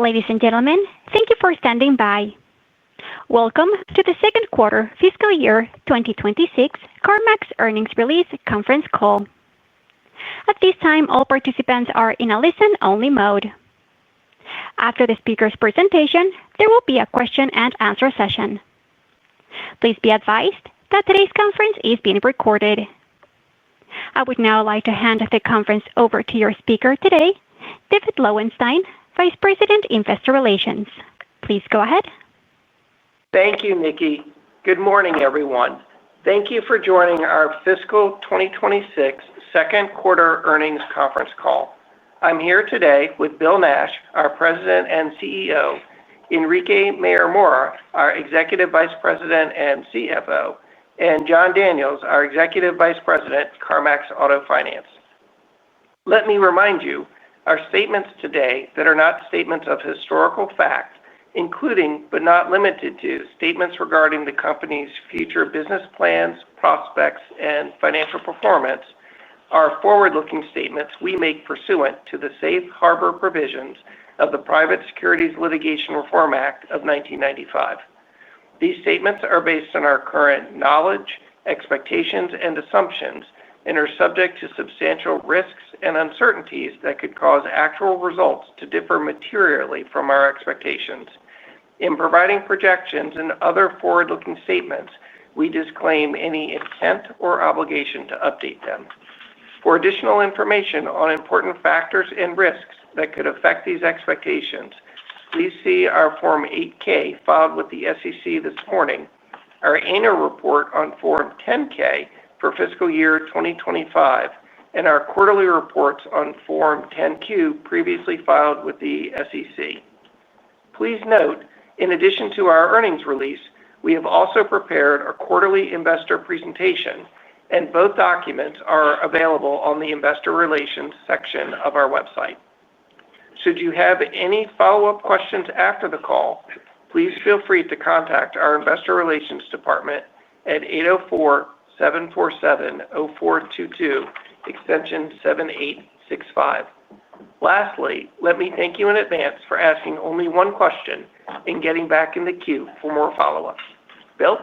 Ladies and gentlemen, thank you for standing by. Welcome to the second quarter fiscal year 2026 CarMax earnings release conference call. At this time, all participants are in a listen-only mode. After the speaker's presentation, there will be a question-and-answer session. Please be advised that today's conference is being recorded. I would now like to hand the conference over to your speaker today, David Lowenstein, Vice President, Investor Relations. Please go ahead. Thank you, Nikki. Good morning, everyone. Thank you for joining our fiscal 2026 second quarter earnings conference call. I'm here today with Bill Nash, our President and CEO, Enrique Mayor-Mora, our Executive Vice President and CFO, and Jon Daniels, our Executive Vice President, CarMax Auto Finance. Let me remind you, our statements today that are not statements of historical fact, including but not limited to statements regarding the company's future business plans, prospects, and financial performance, are forward-looking statements we make pursuant to the safe harbor provisions of the Private Securities Litigation Reform Act of 1995. These statements are based on our current knowledge, expectations, and assumptions, and are subject to substantial risks and uncertainties that could cause actual results to differ materially from our expectations. In providing projections and other forward-looking statements, we disclaim any intent or obligation to update them. For additional information on important factors and risks that could affect these expectations, please see our Form 8-K filed with the SEC this morning, our annual report on Form 10-K for fiscal year 2025, and our quarterly reports on Form 10-Q previously filed with the SEC. Please note, in addition to our earnings release, we have also prepared a quarterly investor presentation, and both documents are available on the Investor Relations section of our website. Should you have any follow-up questions after the call, please feel free to contact our Investor Relations Department at 804-747-0422, extension 7865. Lastly, let me thank you in advance for asking only one question and getting back in the queue for more follow-ups. Bill?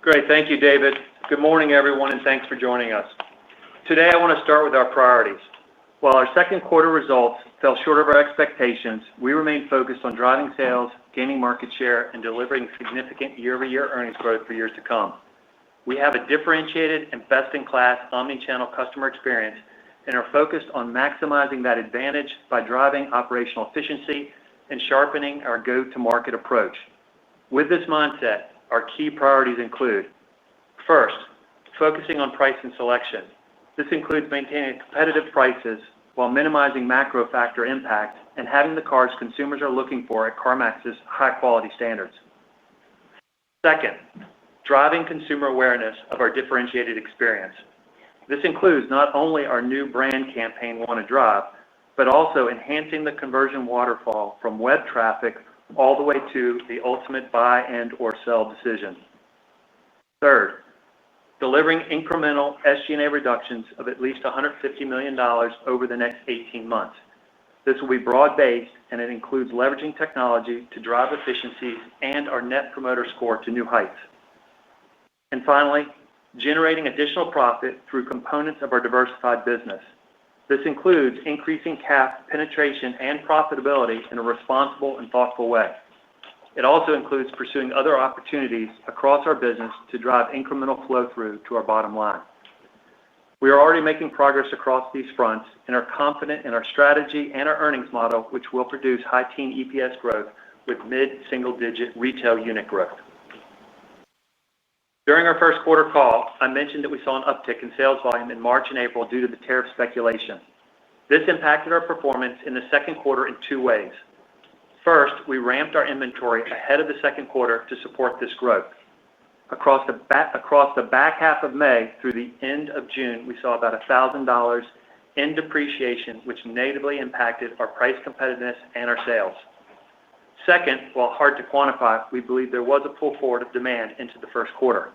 Great. Thank you, David. Good morning, everyone, and thanks for joining us. Today, I want to start with our priorities. While our second quarter results fell short of our expectations, we remain focused on driving sales, gaining market share, and delivering significant year-over-year earnings growth for years to come. We have a differentiated and best-in-class omnichannel customer experience and are focused on maximizing that advantage by driving operational efficiency and sharpening our go-to-market approach. With this mindset, our key priorities include: first, focusing on price and selection. This includes maintaining competitive prices while minimizing macro factor impact and having the cars consumers are looking for at CarMax's high-quality standards. Second, driving consumer awareness of our differentiated experience. This includes not only our new brand campaign, Want to Drive, but also enhancing the conversion waterfall from web traffic all the way to the ultimate buy and/or sell decision. Third, delivering incremental SG&A reductions of at least $150 million over the next 18 months. This will be broad-based, and it includes leveraging technology to drive efficiencies and our net promoter score to new heights. And finally, generating additional profit through components of our diversified business. This includes increasing CAF penetration and profitability in a responsible and thoughtful way. It also includes pursuing other opportunities across our business to drive incremental flow-through to our bottom line. We are already making progress across these fronts and are confident in our strategy and our earnings model, which will produce high-teen EPS growth with mid-single-digit retail unit growth. During our first quarter call, I mentioned that we saw an uptick in sales volume in March and April due to the tariff speculation. This impacted our performance in the second quarter in two ways. First, we ramped our inventory ahead of the second quarter to support this growth. Across the back half of May through the end of June, we saw about $1,000 in depreciation, which negatively impacted our price competitiveness and our sales. Second, while hard to quantify, we believe there was a pull forward of demand into the first quarter.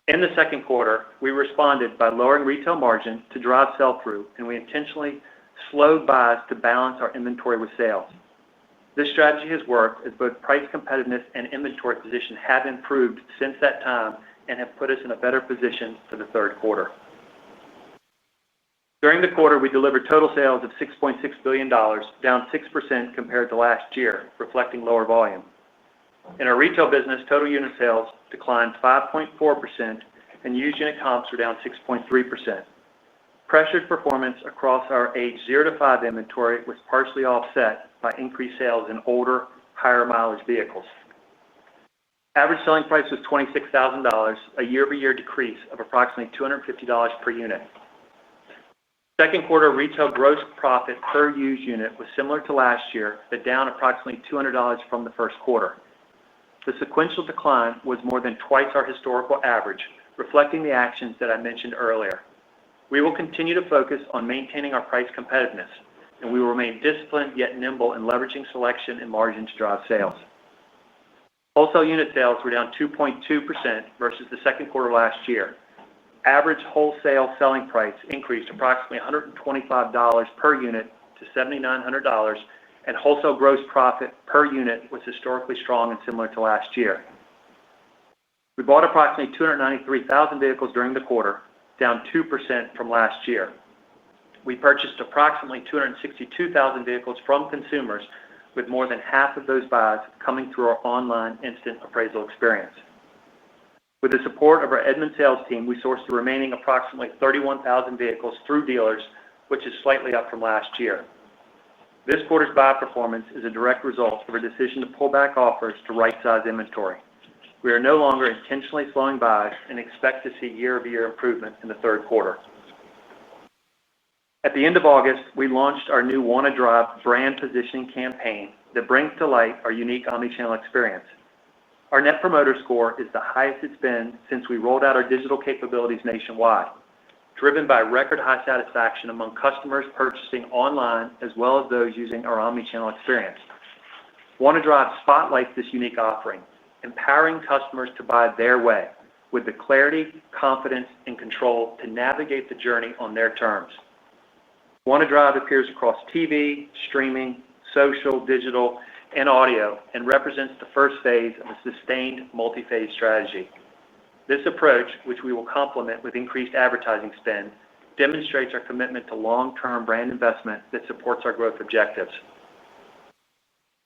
In the second quarter, we responded by lowering retail margin to drive sell-through, and we intentionally slowed buys to balance our inventory with sales. This strategy has worked as both price competitiveness and inventory position have improved since that time and have put us in a better position for the third quarter. During the quarter, we delivered total sales of $6.6 billion, down 6% compared to last year, reflecting lower volume. In our retail business, total unit sales declined 5.4%, and used unit comps were down 6.3%. Pressured performance across our age 0 to 5 inventory was partially offset by increased sales in older, higher mileage vehicles. Average selling price was $26,000, a year-over-year decrease of approximately $250 per unit. Second quarter retail gross profit per used unit was similar to last year, but down approximately $200 from the first quarter. The sequential decline was more than twice our historical average, reflecting the actions that I mentioned earlier. We will continue to focus on maintaining our price competitiveness, and we will remain disciplined yet nimble in leveraging selection and margin to drive sales. Wholesale unit sales were down 2.2% versus the second quarter last year. Average wholesale selling price increased approximately $125 per unit to $7,900, and wholesale gross profit per unit was historically strong and similar to last year. We bought approximately 293,000 vehicles during the quarter, down 2% from last year. We purchased approximately 262,000 vehicles from consumers, with more than half of those buys coming through our online instant appraisal experience. With the support of our Edmund sales team, we sourced the remaining approximately 31,000 vehicles through dealers, which is slightly up from last year. This quarter's buy performance is a direct result of our decision to pull back offers to right-size inventory. We are no longer intentionally slowing buys and expect to see year-over-year improvement in the third quarter. At the end of August, we launched our new Wanna Drive brand positioning campaign that brings to light our unique omnichannel experience. Our Net Promoter Score is the highest it's been since we rolled out our digital capabilities nationwide, driven by record high satisfaction among customers purchasing online as well as those using our omnichannel experience. Wanna Drive spotlights this unique offering, empowering customers to buy their way with the clarity, confidence, and control to navigate the journey on their terms. Wanna Drive appears across TV, streaming, social, digital, and audio, and represents the first phase of a sustained multi-phase strategy. This approach, which we will complement with increased advertising spend, demonstrates our commitment to long-term brand investment that supports our growth objectives.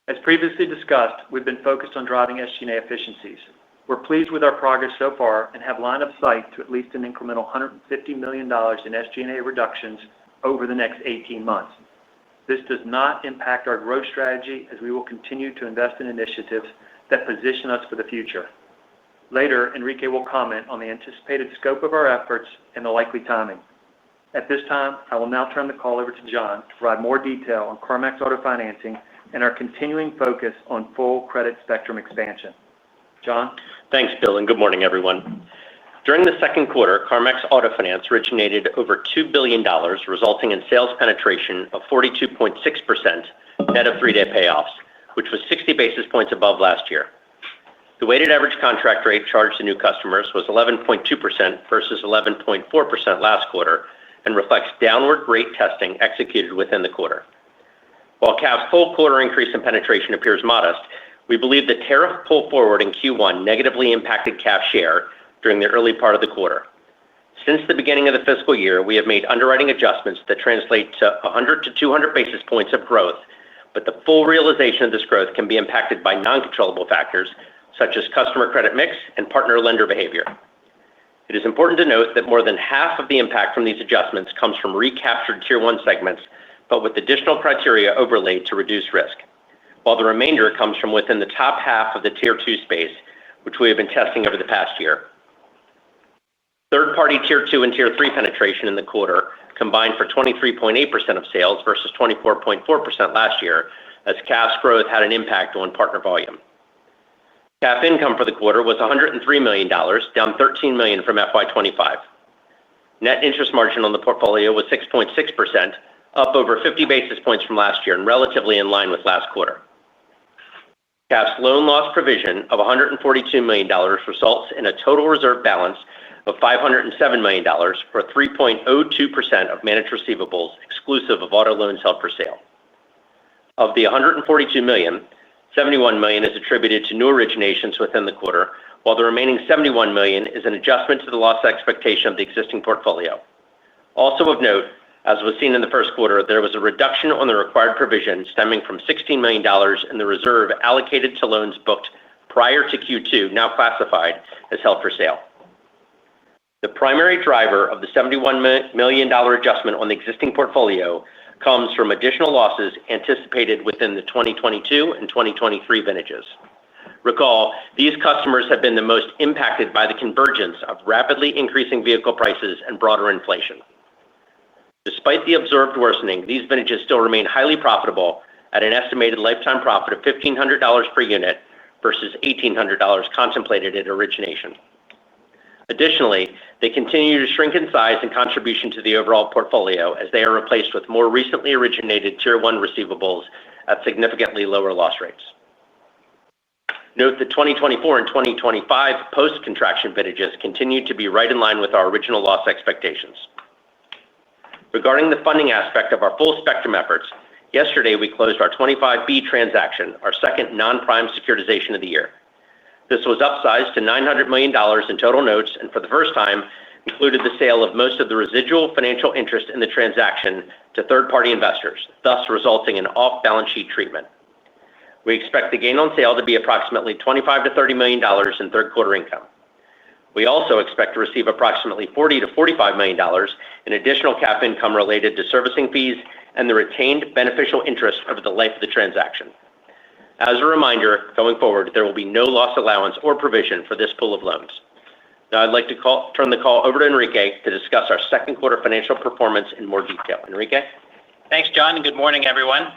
As previously discussed, we've been focused on driving SG&A efficiencies. We're pleased with our progress so far and have line of sight to at least an incremental $150 million in SG&A reductions over the next 18 months. This does not impact our growth strategy as we will continue to invest in initiatives that position us for the future. Later, Enrique will comment on the anticipated scope of our efforts and the likely timing. At this time, I will now turn the call over to John to provide more detail on CarMax Auto Financing and our continuing focus on full credit spectrum expansion. John? Thanks, Bill, and good morning, everyone. During the second quarter, CarMax Auto Finance originated over $2 billion, resulting in sales penetration of 42.6% net of 3-day payoffs, which was 60 basis points above last year. The weighted average contract rate charged to new customers was 11.2% versus 11.4% last quarter and reflects downward rate testing executed within the quarter. While CAF's full quarter increase in penetration appears modest, we believe the tariff pull forward in Q1 negatively impacted CAF's share during the early part of the quarter. Since the beginning of the fiscal year, we have made underwriting adjustments that translate to 100 to 200 basis points of growth, but the full realization of this growth can be impacted by non-controllable factors such as customer credit mix and partner lender behavior. It is important to note that more than half of the impact from these adjustments comes from recaptured Tier 1 segments, but with additional criteria overlaid to reduce risk, while the remainder comes from within the top half of the Tier 2 space, which we have been testing over the past year. Third-party Tier 2 and Tier 3 penetration in the quarter combined for 23.8% of sales versus 24.4% last year, as CAF's growth had an impact on partner volume. CAF income for the quarter was $103 million, down $13 million from FY25. Net interest margin on the portfolio was 6.6%, up over 50 basis points from last year and relatively in line with last quarter. CAF's loan loss provision of $142 million results in a total reserve balance of $507 million, or 3.02% of managed receivables, exclusive of auto loans held for sale. Of the $142 million, $71 million is attributed to new originations within the quarter, while the remaining $71 million is an adjustment to the loss expectation of the existing portfolio. Also of note, as was seen in the first quarter, there was a reduction on the required provision stemming from $16 million in the reserve allocated to loans booked prior to Q2, now classified as held for sale. The primary driver of the $71 million adjustment on the existing portfolio comes from additional losses anticipated within the 2022 and 2023 vintages. Recall, these customers have been the most impacted by the convergence of rapidly increasing vehicle prices and broader inflation. Despite the observed worsening, these vintages still remain highly profitable at an estimated lifetime profit of $1,500 per unit versus $1,800 contemplated at origination. Additionally, they continue to shrink in size and contribution to the overall portfolio as they are replaced with more recently originated Tier 1 receivables at significantly lower loss rates. Note that 2024 and 2025 post-contraction vintages continue to be right in line with our original loss expectations. Regarding the funding aspect of our full spectrum efforts, yesterday we closed our 25B transaction, our second non-prime securitization of the year. This was upsized to $900 million in total notes and for the first time included the sale of most of the residual financial interest in the transaction to third-party investors, thus resulting in off-balance sheet treatment. We expect the gain on sale to be approximately $25 to $30 million in third quarter income. We also expect to receive approximately $40 to $45 million in additional cap income related to servicing fees and the retained beneficial interest over the life of the transaction. As a reminder, going forward, there will be no loss allowance or provision for this pool of loans. Now I'd like to turn the call over to Enrique to discuss our second quarter financial performance in more detail. Enrique? Thanks, John, and good morning, everyone.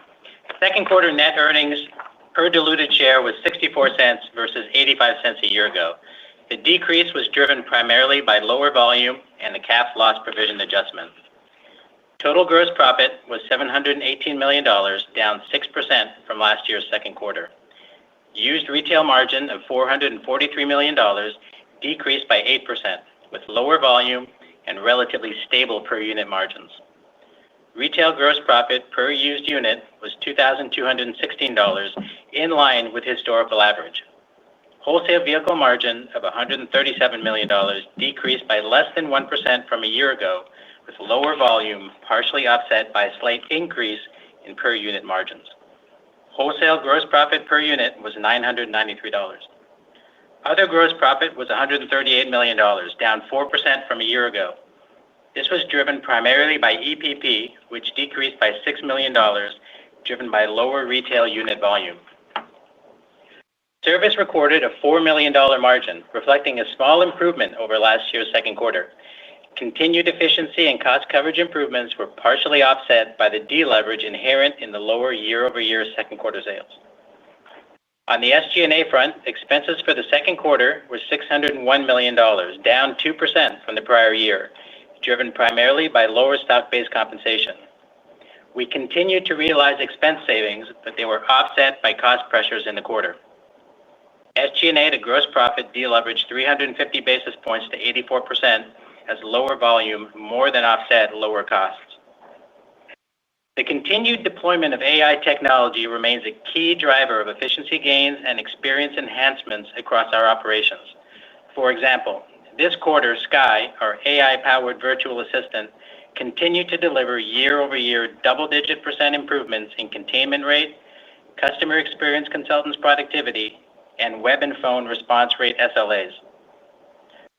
Second quarter net earnings per diluted share was 64 cents versus 85 cents a year ago. The decrease was driven primarily by lower volume and the CAF loss provision adjustment. Total gross profit was $718 million, down 6% from last year's second quarter. Used retail margin of $443 million decreased by 8%, with lower volume and relatively stable per unit margins. Retail gross profit per used unit was $2,216, in line with historical average. Wholesale vehicle margin of $137 million decreased by less than 1% from a year ago, with lower volume partially offset by a slight increase in per unit margins. Wholesale gross profit per unit was $993. Other gross profit was $138 million, down 4% from a year ago. This was driven primarily by EPP, which decreased by $6 million, driven by lower retail unit volume. Service recorded a $4 million margin, reflecting a small improvement over last year's second quarter. Continued efficiency and cost coverage improvements were partially offset by the deleverage inherent in the lower year-over-year second quarter sales. On the SG&A front, expenses for the second quarter were $601 million, down 2% from the prior year, driven primarily by lower stock-based compensation. We continued to realize expense savings, but they were offset by cost pressures in the quarter. SG&A to gross profit deleveraged 350 basis points to 84% as lower volume more than offset lower costs. The continued deployment of AI technology remains a key driver of efficiency gains and experience enhancements across our operations. For example, this quarter, Sky, our AI-powered virtual assistant, continued to deliver year-over-year double-digit % improvements in containment rate, customer experience consultants' productivity, and web and phone response rate SLAs.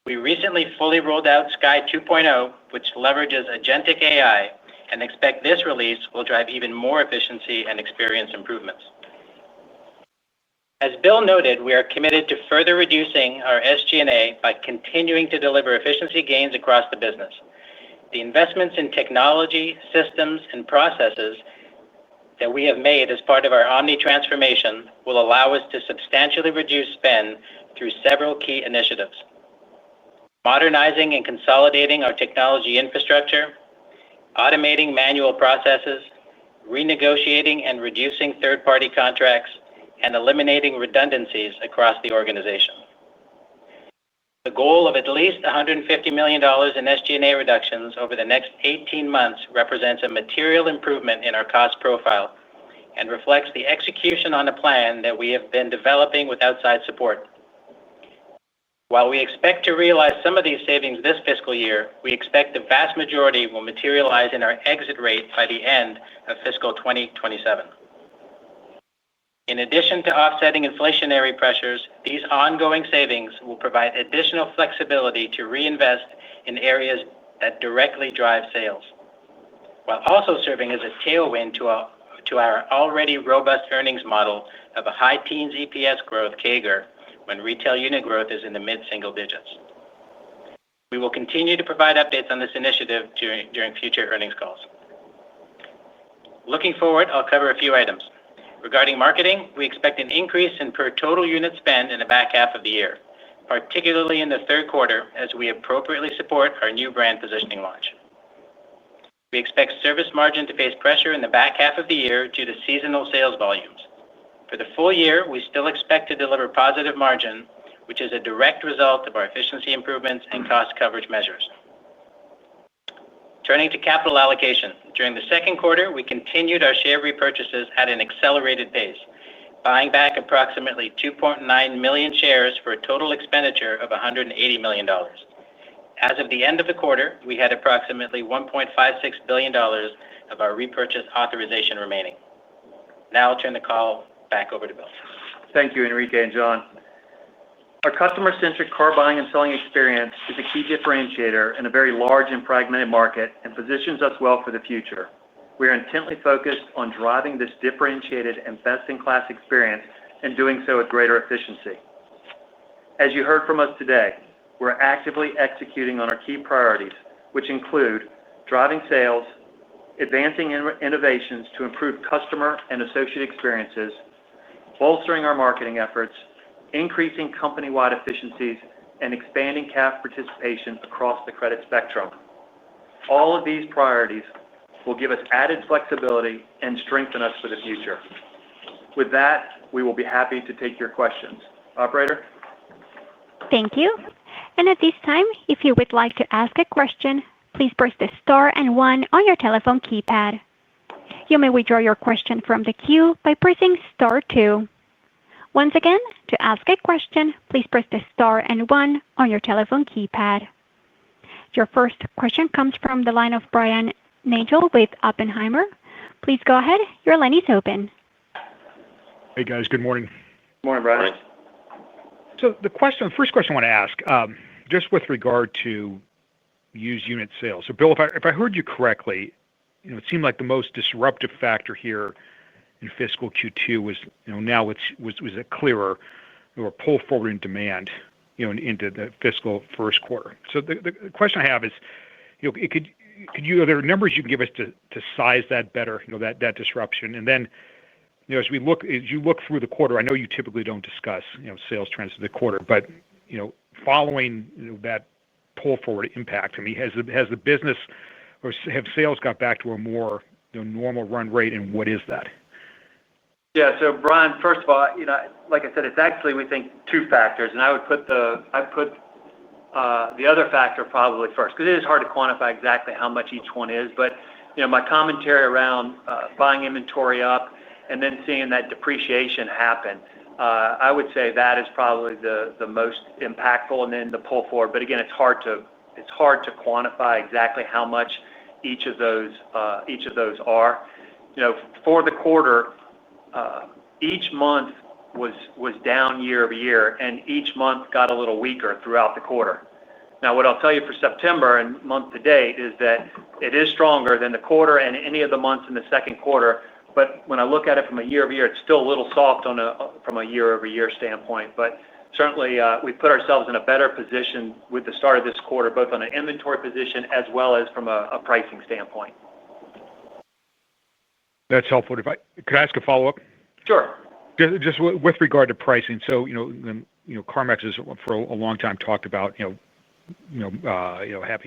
We recently fully rolled out Sky 2.0, which leverages agentic AI, and expect this release will drive even more efficiency and experience improvements. As Bill noted, we are committed to further reducing our SG&A by continuing to deliver efficiency gains across the business. The investments in technology, systems, and processes that we have made as part of our Omni transformation will allow us to substantially reduce spend through several key initiatives. Modernizing and consolidating our technology infrastructure, automating manual processes, renegotiating and reducing third-party contracts, and eliminating redundancies across the organization. The goal of at least $150 million in SG&A reductions over the next 18 months represents a material improvement in our cost profile and reflects the execution on a plan that we have been developing with outside support. While we expect to realize some of these savings this fiscal year, we expect the vast majority will materialize in our exit rate by the end of fiscal 2027. In addition to offsetting inflationary pressures, these ongoing savings will provide additional flexibility to reinvest in areas that directly drive sales, while also serving as a tailwind to our already robust earnings model of a high teens EPS growth CAGR when retail unit growth is in the mid-single digits. We will continue to provide updates on this initiative during future earnings calls. Looking forward, I'll cover a few items. Regarding marketing, we expect an increase in per total unit spend in the back half of the year, particularly in the third quarter as we appropriately support our new brand positioning launch. We expect service margin to face pressure in the back half of the year due to seasonal sales volumes. For the full year, we still expect to deliver positive margin, which is a direct result of our efficiency improvements and cost coverage measures. Turning to capital allocation, during the second quarter, we continued our share repurchases at an accelerated pace, buying back approximately 2.9 million shares for a total expenditure of $180 million. As of the end of the quarter, we had approximately $1.56 billion of our repurchase authorization remaining. Now I'll turn the call back over to Bill. Thank you, Enrique and John. Our customer-centric car buying and selling experience is a key differentiator in a very large and fragmented market and positions us well for the future. We are intently focused on driving this differentiated and best-in-class experience and doing so with greater efficiency. As you heard from us today, we're actively executing on our key priorities, which include driving sales, advancing innovations to improve customer and associate experiences, bolstering our marketing efforts, increasing company-wide efficiencies, and expanding CAF participation across the credit spectrum. All of these priorities will give us added flexibility and strengthen us for the future. With that, we will be happy to take your questions. Operator? Thank you. And at this time, if you would like to ask a question, please press the star and 1 on your telephone keypad. You may withdraw your question from the queue by pressing star 2. Once again, to ask a question, please press the star and 1 on your telephone keypad. Your first question comes from the line of Brian Nagel with Oppenheimer. Please go ahead. Your line is open. Hey guys, good morning. Good morning, Brian. So the first question I want to ask, just with regard to used unit sales. So Bill, if I heard you correctly, it seemed like the most disruptive factor here in fiscal Q2 was, now was a clearer or pull forward in demand, into the fiscal first quarter. So the question I have is, are there numbers you can give us to size that better, that disruption? And then, as you look through the quarter, I know you typically don't discuss, sales trends of the quarter, but, following, that pull forward impact, I mean, has the business or have sales got back to a more normal run rate, and what is that? Yeah, so Brian, first of all, like I said, it's actually, we think, two factors, and I put the other factor probably first, because it is hard to quantify exactly how much each one is. But my commentary around buying inventory up and then seeing that depreciation happen, I would say that is probably the most impactful, and then the pull forward. But again, it's hard to quantify exactly how much each of those are. For the quarter, each month was down year over year, and each month got a little weaker throughout the quarter. Now, what I'll tell you for September and month to date is that it is stronger than the quarter and any of the months in the second quarter. But when I look at it from a year over year, it's still a little soft from a year over year standpoint. But certainly, we put ourselves in a better position with the start of this quarter, both on an inventory position as well as from a pricing standpoint. That's helpful. Could I ask a follow-up? Sure. Just with regard to pricing, so CarMax has for a long time talked about having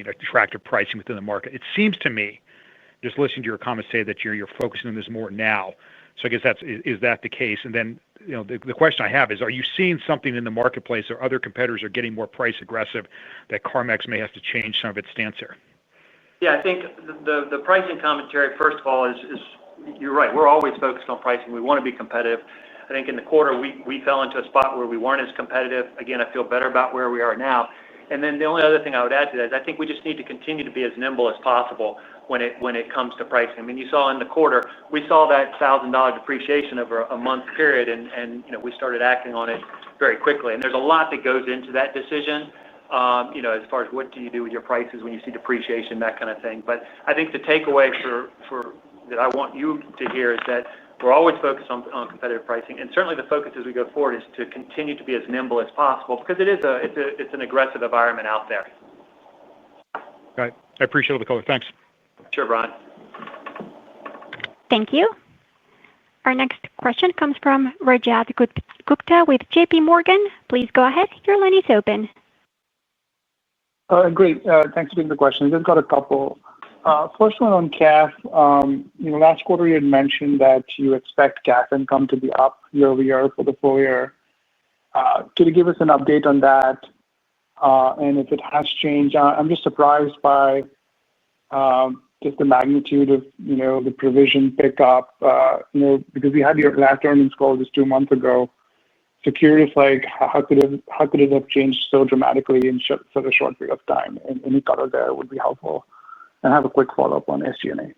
attractive pricing within the market. It seems to me, just listening to your comments, say that you're focusing on this more now. So I guess is that the case? And then the question I have is, are you seeing something in the marketplace or other competitors are getting more price aggressive that CarMax may have to change some of its stance here? Yeah, I think the pricing commentary, first of all, is you're right. We're always focused on pricing. We want to be competitive. I think in the quarter, we fell into a spot where we weren't as competitive. Again, I feel better about where we are now. And then the only other thing I would add to that is I think we just need to continue to be as nimble as possible when it comes to pricing. I mean, you saw in the quarter, we saw that $1,000 depreciation over a month period, and we started acting on it very quickly. And there's a lot that goes into that decision, as far as what do you do with your prices when you see depreciation, that kind of thing. But I think the takeaway for that I want you to hear is that we're always focused on competitive pricing, and certainly the focus as we go forward is to continue to be as nimble as possible because it's an aggressive environment out there. Right. I appreciate all the color. Thanks. Sure, Brian. Thank you. Our next question comes from Rajat Gupta with JPMorgan. Please go ahead. Your line is open. Great. Thanks for taking the question. I've just got a couple. First one on CAF. Last quarter you had mentioned that you expect CAF income to be up year-over-year for the full year. Could you give us an update on that? And if it has changed, I'm just surprised by just the magnitude of the provision pickup. Because we had your last earnings call just 2 months ago. So curious, how could it have changed so dramatically in such a short period of time? And any color there would be helpful. And have a quick follow-up on SG&A.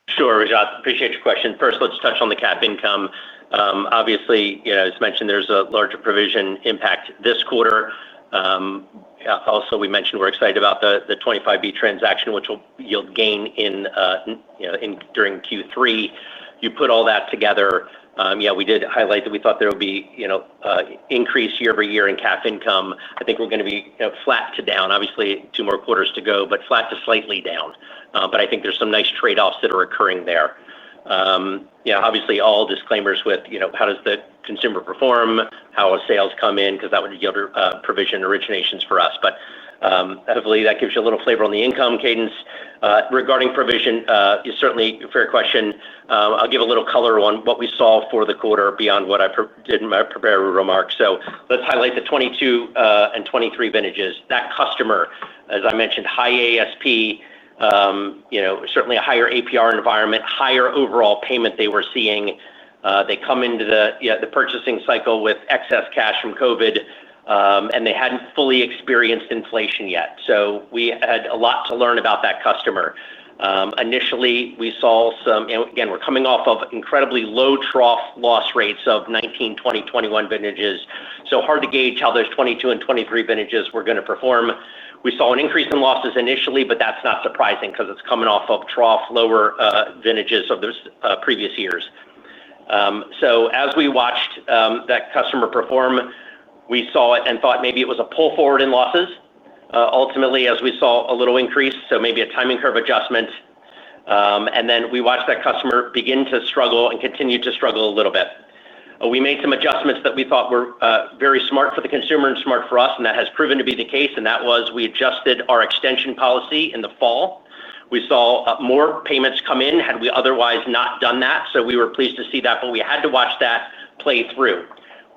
Sure, Rajat. Appreciate your question. First, let's touch on the CAF income. Obviously, as mentioned, there's a larger provision impact this quarter. Also, we mentioned we're excited about the 25B transaction, which will yield gain during Q3. You put all that together. We did highlight that we thought there would be increase year-over-year in CAF income. I think we're going to be flat to down. Obviously, 2 more quarters to go, but flat to slightly down. But I think there's some nice trade-offs that are occurring there. Obviously, all disclaimers with how does the consumer perform, how sales come in, because that would yield provision originations for us. But hopefully that gives you a little flavor on the income cadence. Regarding provision, is certainly a fair question. I'll give a little color on what we saw for the quarter beyond what I did in my prepared remarks. So let's highlight the 22 and 23 vintages. That customer, as I mentioned, high ASP, certainly a higher APR environment, higher overall payment they were seeing. They come into the purchasing cycle with excess cash from COVID. And they hadn't fully experienced inflation yet. So we had a lot to learn about that customer. Initially, we saw some, again, we're coming off of incredibly low trough loss rates of 19, 20, 21 vintages. So hard to gauge how those 22 and 23 vintages were going to perform. We saw an increase in losses initially, but that's not surprising because it's coming off of trough lower vintages of those previous years. So as we watched that customer perform, we saw it and thought maybe it was a pull forward in losses. Ultimately, as we saw a little increase, so maybe a timing curve adjustment. And then we watched that customer begin to struggle and continue to struggle a little bit. We made some adjustments that we thought were very smart for the consumer and smart for us, and that has proven to be the case. And that was we adjusted our extension policy in the fall. We saw more payments come in had we otherwise not done that. So we were pleased to see that, but we had to watch that play through.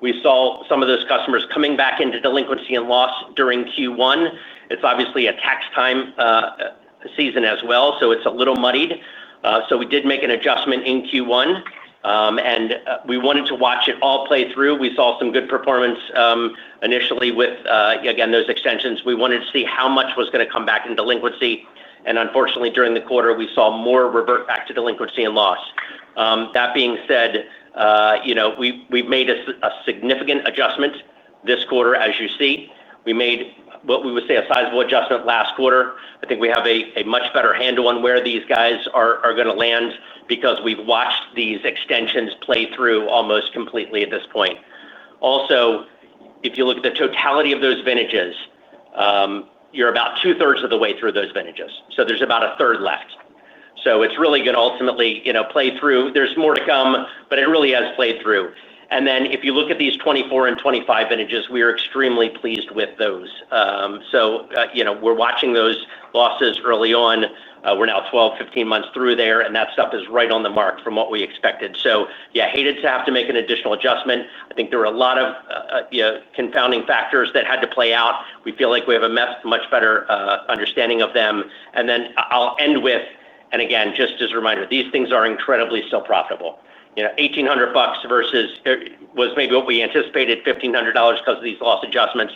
We saw some of those customers coming back into delinquency and loss during Q1. It's obviously a tax time season as well, so it's a little muddied. So we did make an adjustment in Q1, and we wanted to watch it all play through. We saw some good performance initially with, again, those extensions. We wanted to see how much was going to come back in delinquency. And unfortunately, during the quarter, we saw more revert back to delinquency and loss. That being said, we've made a significant adjustment this quarter, as you see. We made what we would say a sizable adjustment last quarter. I think we have a much better handle on where these guys are going to land because we've watched these extensions play through almost completely at this point. Also, if you look at the totality of those vintages, you're about 2/3 of the way through those vintages. So there's about a third left. So it's really going to ultimately, play through. There's more to come, but it really has played through. And then if you look at these 24 and 25 vintages, we are extremely pleased with those. We're watching those losses early on. We're now 12, 15 months through there, and that stuff is right on the mark from what we expected. So, hated to have to make an additional adjustment. I think there were a lot of confounding factors that had to play out. We feel like we have a much better understanding of them. And then I'll end with, Again, just as a reminder, these things are incredibly still profitable. $1,800 versus was maybe what we anticipated, $1,500 because of these loss adjustments.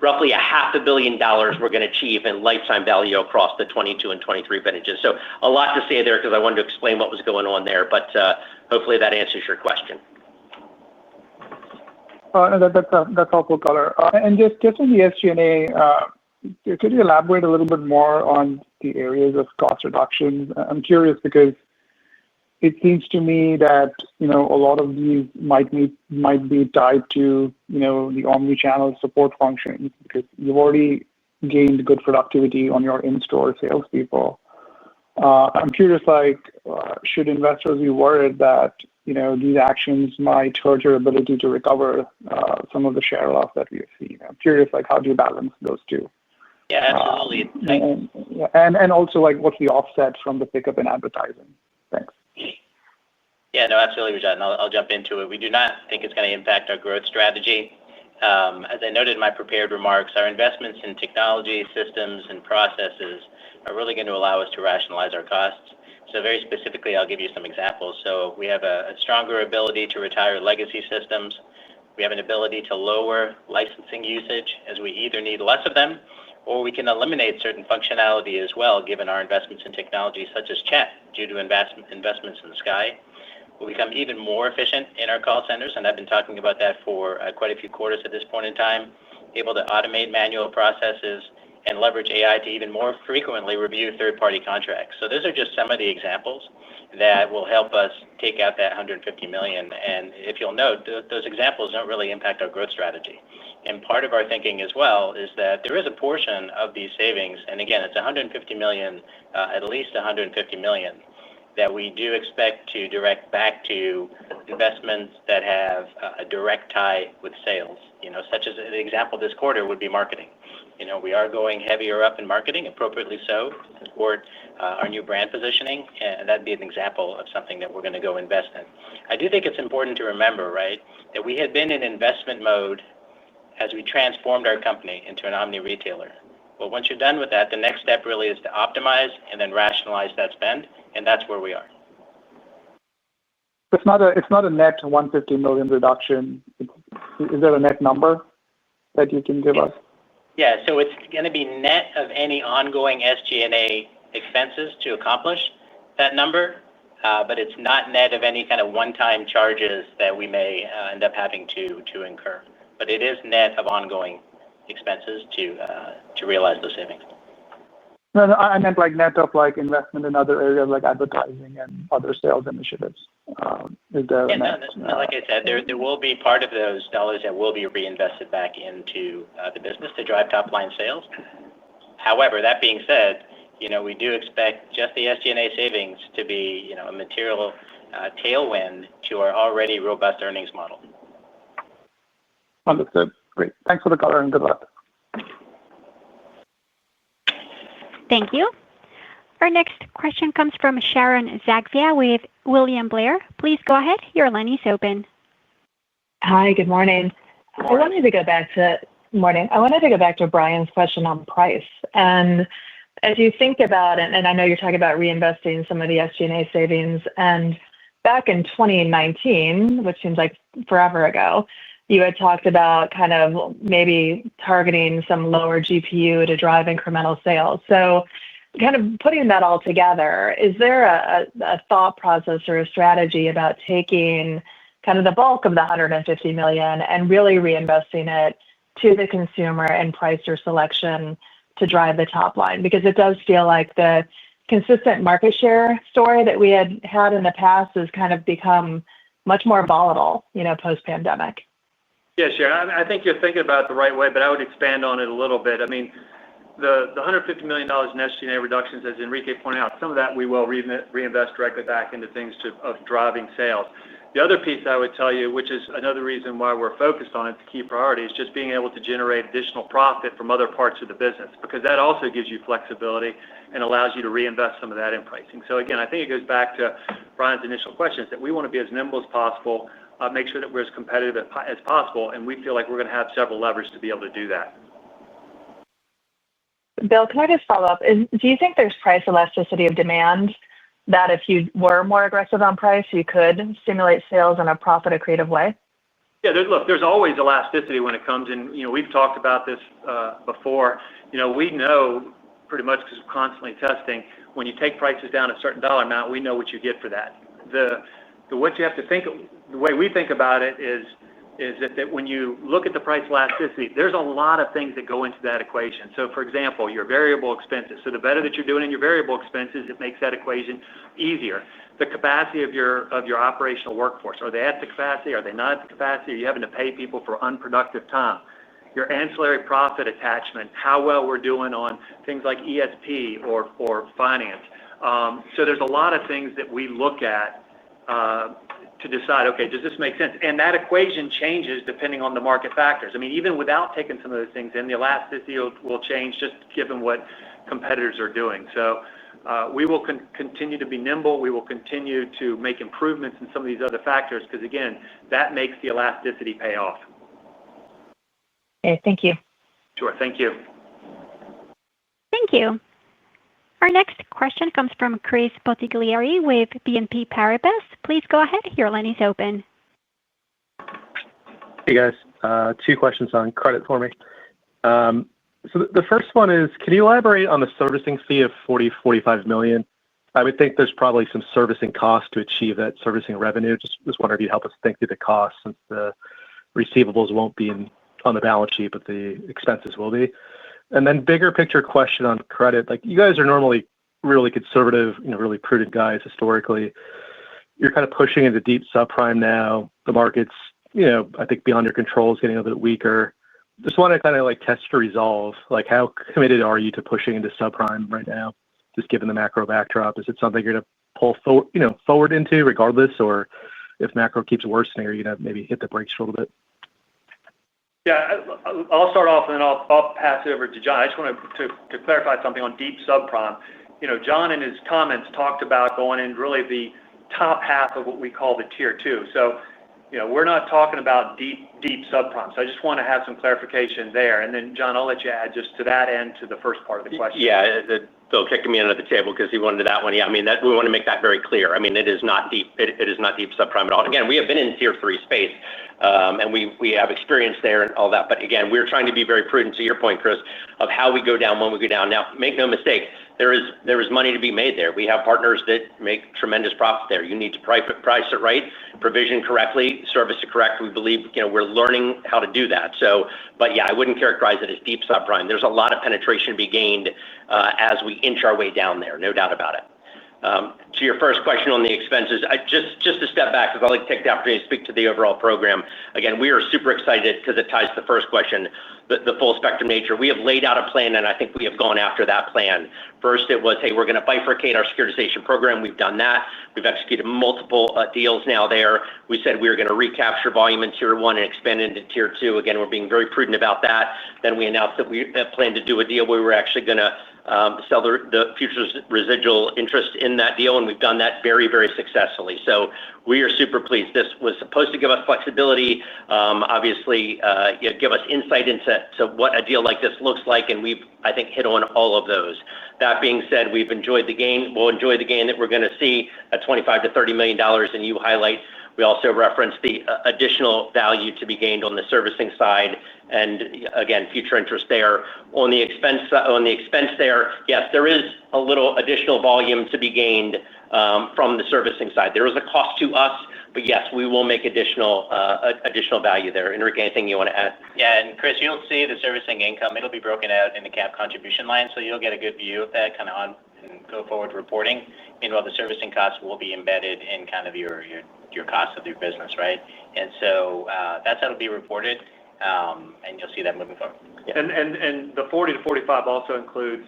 Roughly $500 million we're going to achieve in lifetime value across the 22 and 23 vintages. A lot to say there because I wanted to explain what was going on there, but hopefully that answers your question. That's helpful color. And just on the SG&A, could you elaborate a little bit more on the areas of cost reductions? I'm curious because it seems to me that a lot of these might be tied to the omni-channel support functions because you've already gained good productivity on your in-store salespeople. I'm curious, should investors be worried that these actions might hurt your ability to recover some of the share loss that we have seen? I'm curious, how do you balance those two? Yeah, absolutely. And also, what's the offset from the pickup in advertising? Thanks. Yeah, no, absolutely, Rajat, and I'll jump into it. We do not think it's going to impact our growth strategy. As I noted in my prepared remarks, our investments in technology, systems, and processes are really going to allow us to rationalize our costs. So very specifically, I'll give you some examples. So we have a stronger ability to retire legacy systems. We have an ability to lower licensing usage as we either need less of them or we can eliminate certain functionality as well, given our investments in technology such as chat due to investments in Sky. We'll become even more efficient in our call centers, and I've been talking about that for quite a few quarters at this point in time, able to automate manual processes and leverage AI to even more frequently review third-party contracts. So those are just some of the examples that will help us take out that $150 million. And if you'll note, those examples don't really impact our growth strategy. And part of our thinking as well is that there is a portion of these savings, and again, it's $150 million, at least $150 million, that we do expect to direct back to investments that have a direct tie with sales, such as an example this quarter would be marketing. We are going heavier up in marketing, appropriately so, to support our new brand positioning, and that'd be an example of something that we're going to go invest in. I do think it's important to remember, right, that we had been in investment mode as we transformed our company into an omni-retailer. Well, once you're done with that, the next step really is to optimize and then rationalize that spend, and that's where we are. It's not a net $150 million reduction. Is there a net number that you can give us? Yeah, so it's going to be net of any ongoing SG&A expenses to accomplish that number, but it's not net of any kind of one-time charges that we may end up having to incur. But it is net of ongoing expenses to realize those savings. No, I meant net of investment in other areas like advertising and other sales initiatives. Is there? No, like I said, there will be part of those dollars that will be reinvested back into the business to drive top line sales. However, that being said, we do expect just the SG&A savings to be a material tailwind to our already robust earnings model. Understood. Great. Thanks for the color and good luck. Thank you. Our next question comes from Sharon Zackfia with William Blair. Please go ahead. Your line is open. Hi, good morning. I wanted to go back to Brian's question on price. And as you think about it, and I know you're talking about reinvesting some of the SG&A savings, and back in 2019, which seems like forever ago, you had talked about kind of maybe targeting some lower GPU to drive incremental sales. So kind of putting that all together, is there a thought process or a strategy about taking kind of the bulk of the $150 million and really reinvesting it to the consumer and price or selection to drive the top line? Because it does feel like the consistent market share story that we had in the past has kind of become much more volatile, post-pandemic. Yeah, Sharon, I think you're thinking about it the right way, but I would expand on it a little bit. I mean, the $150 million in SG&A reductions, as Enrique pointed out, some of that we will reinvest directly back into things of driving sales. The other piece I would tell you, which is another reason why we're focused on it, the key priority, is just being able to generate additional profit from other parts of the business, because that also gives you flexibility and allows you to reinvest some of that in pricing. So again, I think it goes back to Brian's initial question, is that we want to be as nimble as possible, make sure that we're as competitive as possible, and we feel like we're going to have several levers to be able to do that. Bill, can I just follow up? Do you think there's price elasticity of demand that if you were more aggressive on price, you could stimulate sales in a profit-accretive way? Yeah, look, there's always elasticity when it comes in. We've talked about this before. We know pretty much because we're constantly testing, when you take prices down a certain dollar amount, we know what you get for that. What you have to think, the way we think about it is that when you look at the price elasticity, there's a lot of things that go into that equation. So, for example, your variable expenses. So the better that you're doing in your variable expenses, it makes that equation easier. The capacity of your operational workforce. Are they at the capacity? Are they not at the capacity? Are you having to pay people for unproductive time? Your ancillary profit attachment, how well we're doing on things like ESP or finance. So there's a lot of things that we look at to decide, okay, does this make sense? And that equation changes depending on the market factors. I mean, even without taking some of those things in, the elasticity will change just given what competitors are doing. So we will continue to be nimble. We will continue to make improvements in some of these other factors because, again, that makes the elasticity pay off. Okay, thank you. Sure, thank you. Thank you. Our next question comes from Chris Bottiglieri with BNP Paribas. Please go ahead. Your line is open. Hey, guys. Two questions on credit for me. So the first one is, can you elaborate on the servicing fee of $45 million? I would think there's probably some servicing costs to achieve that servicing revenue. Just wondering if you'd help us think through the costs since the receivables won't be on the balance sheet, but the expenses will be. And then bigger picture question on credit. Like, you guys are normally really conservative, really prudent guys historically. You're kind of pushing into deep subprime now. The market's, I think beyond your control is getting a little bit weaker. Just want to kind of test your resolve. Like, how committed are you to pushing into subprime right now, just given the macro backdrop? Is it something you're going to pull forward into regardless, or if macro keeps worsening, are you going to maybe hit the brakes for a little bit? Yeah, I'll start off and then I'll pass it over to John. I just want to clarify something on deep subprime. John in his comments talked about going in really the top half of what we call the tier 2. So, we're not talking about deep subprime. So I just want to have some clarification there. And then, John, I'll let you add just to that end to the first part of the question. Yeah, Bill kicking me under the table because he wanted that one. Yeah, I mean, we want to make that very clear. I mean, it is not deep. It is not deep subprime at all. Again, we have been in tier 3 space, and we have experience there and all that. But again, we're trying to be very prudent, to your point, Chris, of how we go down when we go down. Now, make no mistake, there is money to be made there. We have partners that make tremendous profits there. You need to price it right, provision correctly, service it correct. We believe we're learning how to do that. So, but yeah, I wouldn't characterize it as deep subprime. There's a lot of penetration to be gained as we inch our way down there, no doubt about it. To your first question on the expenses, just to step back, because I'd like to take the opportunity to speak to the overall program. Again, we are super excited because it ties to the first question, the full spectrum nature. We have laid out a plan, and I think we have gone after that plan. First, it was, hey, we're going to bifurcate our securitization program. We've done that. We've executed multiple deals now there. We said we were going to recapture volume in tier 1 and expand into tier 2. Again, we're being very prudent about that. Then we announced that we plan to do a deal where we were actually going to sell the futures residual interest in that deal, and we've done that very, very successfully. So we are super pleased. This was supposed to give us flexibility, obviously, give us insight into what a deal like this looks like, and we've, I think, hit on all of those. That being said, we've enjoyed the gain. We'll enjoy the gain that we're going to see at $25 to $30 million, and you highlight. We also referenced the additional value to be gained on the servicing side, and again, future interest there. On the expense there, yes, there is a little additional volume to be gained from the servicing side. There is a cost to us, but yes, we will make additional value there. Enrique, anything you want to add? Yeah, and Chris, you'll see the servicing income. It'll be broken out in the cap contribution line, so you'll get a good view of that kind of on go forward reporting. Meanwhile, the servicing costs will be embedded in kind of your cost of your business, right? And so that's how it'll be reported, and you'll see that moving forward. Yeah. And the 40 to 45 also includes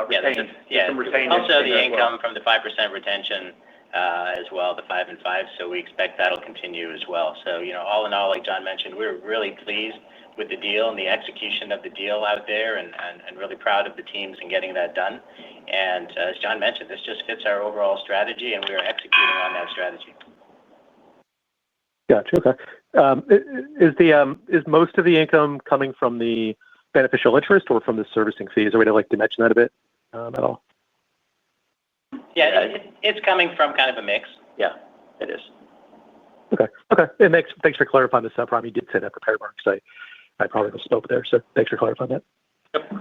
retained. Some retained also the income from the 5% retention as well, the 5 and 5. So we expect that'll continue as well. So all in all, like John mentioned, we're really pleased with the deal and the execution of the deal out there, and really proud of the teams in getting that done. And as John mentioned, this just fits our overall strategy, and we are executing on that strategy. Gotcha. Okay. Is most of the income coming from the beneficial interest or from the servicing fees? Is there a way to mention that a bit at all? Yeah, it's coming from kind of a mix. Yeah, it is. Okay. Thanks for clarifying this up, Ron. You did say that prepared marks. I probably misspoke there. So thanks for clarifying that. Yep.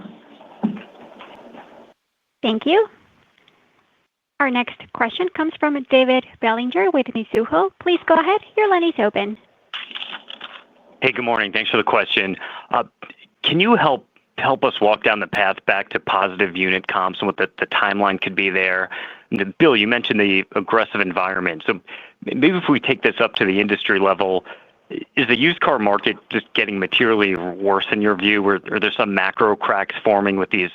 Thank you. Our next question comes from David Bellinger with Mizuho. Please go ahead. Your line is open. Hey, good morning. Thanks for the question. Can you help us walk down the path back to positive unit comps and what the timeline could be there? And Bill, you mentioned the aggressive environment. So maybe if we take this up to the industry level, is the used car market just getting materially worse in your view? Or are there some macro cracks forming with these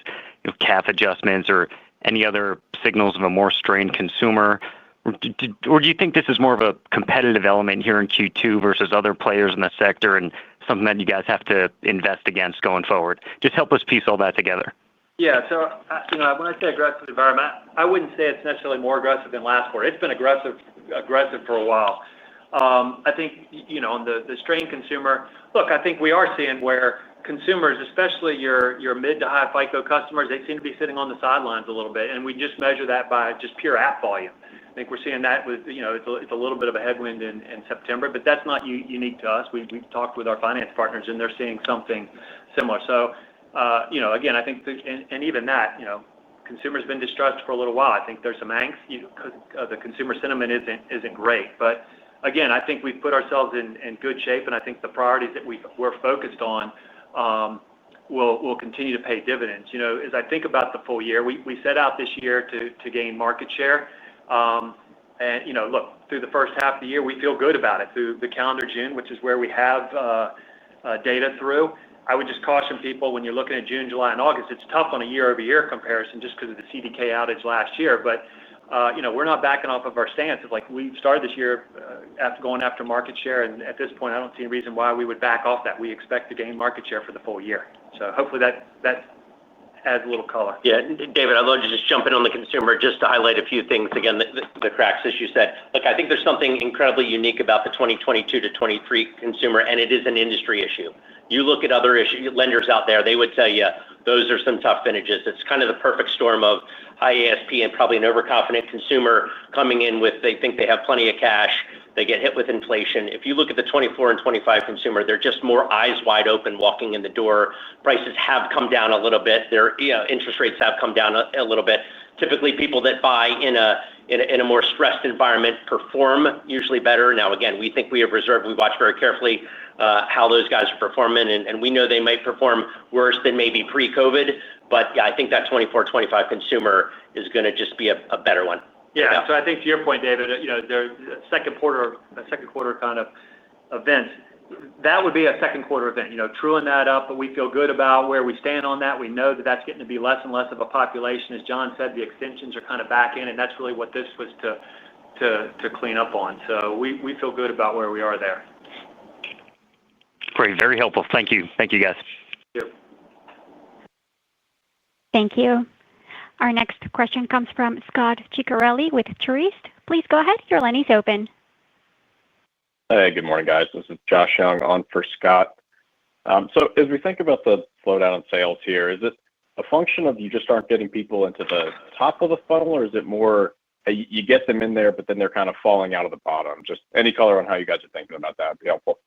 CAF adjustments or any other signals of a more strained consumer? Or do you think this is more of a competitive element here in Q2 versus other players in the sector and something that you guys have to invest against going forward? Just help us piece all that together. Yeah. So, when I say aggressive environment, I wouldn't say it's necessarily more aggressive than last quarter. It's been aggressive for a while. I think, on the strained consumer, look, I think we are seeing where consumers, especially your mid to high FICO customers, they seem to be sitting on the sidelines a little bit. And we just measure that by just pure app volume. I think we're seeing that with, it's a little bit of a headwind in September, but that's not unique to us. We've talked with our finance partners, and they're seeing something similar. So, again, I think, and even that, consumers been distressed for a little while. I think there's some angst because the consumer sentiment isn't great. But again, I think we've put ourselves in good shape, and I think the priorities that we're focused on will continue to pay dividends. As I think about the full year, we set out this year to gain market share. And look, through the first half of the year, we feel good about it. Through the calendar June, which is where we have data through, I would just caution people when you're looking at June, July, and August, it's tough on a year-over-year comparison just because of the CDK outage last year. But we're not backing off of our stance of we started this year going after market share, and at this point, I don't see a reason why we would back off that. We expect to gain market share for the full year. So hopefully that adds a little color. Yeah, David, I'd love to just jump in on the consumer just to highlight a few things. Again, the cracks, as you said. Look, I think there's something incredibly unique about the 2022 to 23 consumer, and it is an industry issue. You look at other lenders out there, they would tell you those are some tough vintages. It's kind of the perfect storm of high ASP and probably an overconfident consumer coming in with they think they have plenty of cash. They get hit with inflation. If you look at the 24 and 25 consumer, they're just more eyes wide open walking in the door. Prices have come down a little bit. Their interest rates have come down a little bit. Typically, people that buy in a more stressed environment perform usually better. Now, again, we think we have reserved. We watch very carefully how those guys are performing, and we know they might perform worse than maybe pre-COVID. But yeah, I think that 24, 25 consumer is going to just be a better one. Yeah. So I think to your point, David, there's a second quarter kind of event. That would be a second quarter event, truing that up, but we feel good about where we stand on that. We know that that's getting to be less and less of a population. As John said, the extensions are kind of back in, and that's really what this was to clean up on. So we feel good about where we are there. Great. Very helpful. Thank you. Thank you, guys. Thank you. Thank you. Our next question comes from Scott Ciccarelli with Truist. Please go ahead. Your line is open. Hey, good morning, guys. This is Josh Young on for Scott. So as we think about the slowdown in sales here, is it a function of you just aren't getting people into the top of the funnel, or is it more you get them in there, but then they're kind of falling out of the bottom? Just any color on how you guys are thinking about that would be helpful.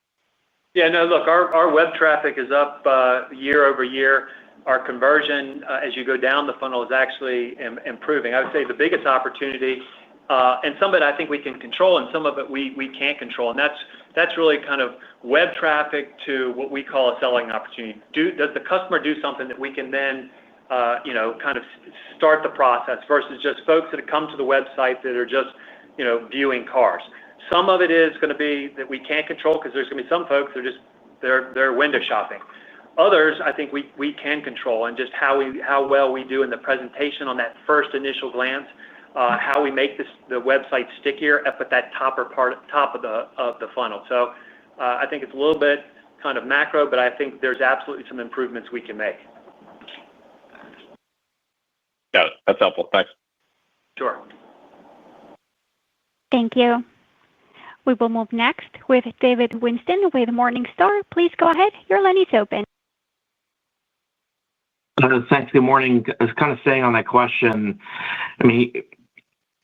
Yeah, no, look, our web traffic is up year over year. Our conversion, as you go down the funnel, is actually improving. I would say the biggest opportunity, and some of it I think we can control, and some of it we can't control. And that's really kind of web traffic to what we call a selling opportunity. Does the customer do something that we can then, kind of start the process versus just folks that have come to the website that are just, viewing cars. Some of it is going to be that we can't control because there's going to be some folks that are just they're window shopping. Others, I think we can control, and just how well we do in the presentation on that first initial glance, how we make the website stickier up at that top of the funnel. So I think it's a little bit kind of macro, but I think there's absolutely some improvements we can make. Got it. That's helpful. Thanks. Sure. Thank you. We will move next with David Winston with Morningstar. Please go ahead. Your line is open. Thanks. Good morning. I was kind of staying on that question. I mean,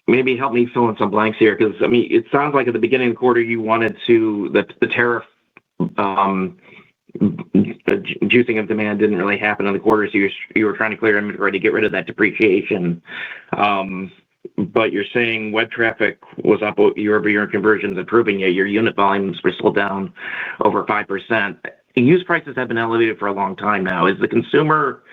maybe help me fill in some blanks here because, I mean, it sounds like at the beginning of the quarter you wanted the tariff juicing of demand didn't really happen in the quarter, so you were trying to clear inventory to get rid of that depreciation. But you're saying web traffic was up year-over-year and conversions improving, yet your unit volumes were still down over 5%. Used prices have been elevated for a long time now. Is the consumer